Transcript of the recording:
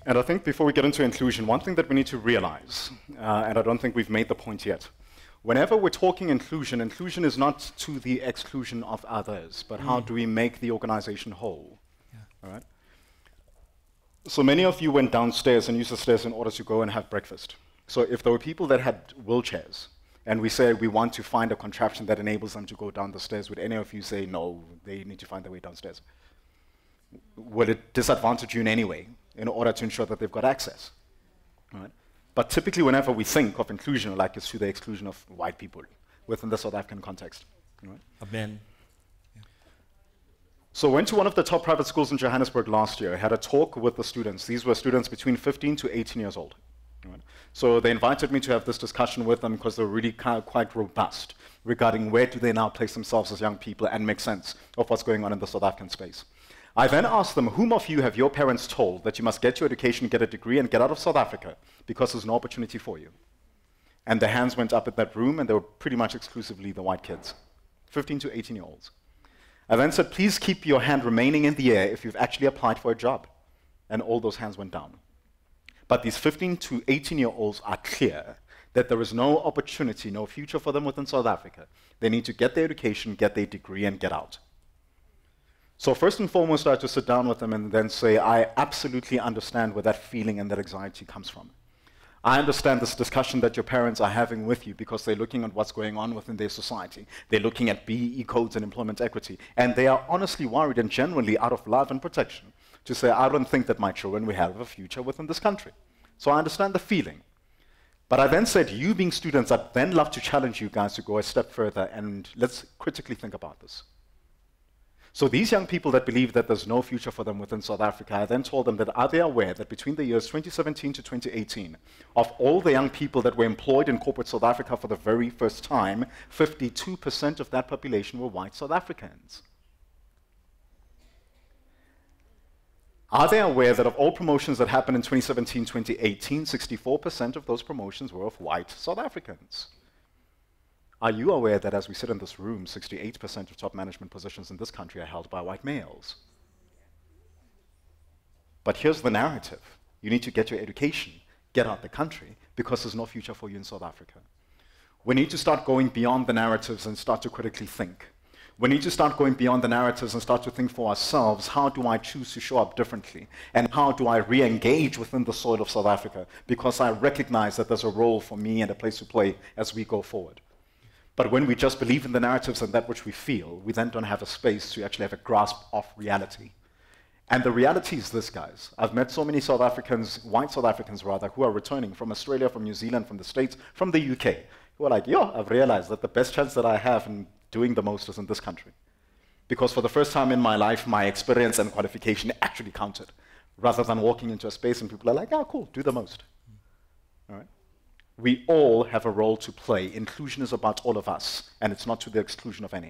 And I think before we get into inclusion, one thing that we need to realize, and I don't think we've made the point yet, whenever we're talking inclusion, inclusion is not to the exclusion of others, but how do we make the organization whole? Yeah. All right? So many of you went downstairs and used the stairs in order to go and have breakfast. So if there were people that had wheelchairs, and we say we want to find a contraption that enables them to go down the stairs, would any of you say, no, they need to find their way downstairs? Will it disadvantage you in any way in order to ensure that they've got access? Right? But typically whenever we think of inclusion, like it's to the exclusion of white people within the South African context. Right? Of men. Yeah. So I went to one of the top private schools in Johannesburg last year. I had a talk with the students. These were students between 15 to 18 years old. Right? So they invited me to have this discussion with them because they were really quite robust regarding where do they now place themselves as young people and make sense of what's going on in the South African space. I then asked them, whom of you have your parents told that you must get your education, get a degree, and get out of South Africa because there's no opportunity for you? And the hands went up in that room, and they were pretty much exclusively the white kids, 15 to 18-year-olds. I then said, please keep your hand remaining in the air if you've actually applied for a job. And all those hands went down. But these 15 to 18-year-olds are clear that there is no opportunity, no future for them within South Africa. They need to get their education, get their degree, and get out. So first and foremost, I had to sit down with them and then say, I absolutely understand where that feeling and that anxiety comes from. I understand this discussion that your parents are having with you because they're looking at what's going on within their society. They're looking at BEE codes and employment equity. And they are honestly worried and genuinely out of love and protection to say, I don't think that my children will have a future within this country. So I understand the feeling. But I then said, you being students, I'd then love to challenge you guys to go a step further and let's critically think about this. So these young people that believe that there's no future for them within South Africa, I then told them that are they aware that between the years 2017 to 2018, of all the young people that were employed in corporate South Africa for the very first time, 52% of that population were white South Africans. Are they aware that of all promotions that happened in 2017, 2018, 64% of those promotions were of white South Africans? Are you aware that as we sit in this room, 68% of top management positions in this country are held by white males? But here's the narrative. You need to get your education, get out the country, because there's no future for you in South Africa. We need to start going beyond the narratives and start to critically think. We need to start going beyond the narratives and start to think for ourselves, how do I choose to show up differently? And how do I re-engage within the soil of South Africa? Because I recognize that there's a role for me and a place to play as we go forward. But when we just believe in the narratives and that which we feel, we then don't have a space to actually have a grasp of reality. And the reality is this, guys. I've met so many South Africans, white South Africans rather, who are returning from Australia, from New Zealand, from the States, from the UK, who are like, yo, I've realized that the best chance that I have in doing the most is in this country. Because for the first time in my life, my experience and qualification actually counted, rather than walking into a space and people are like, oh, cool, do the most. All right? We all have a role to play. Inclusion is about all of us, and it's not to the exclusion of any.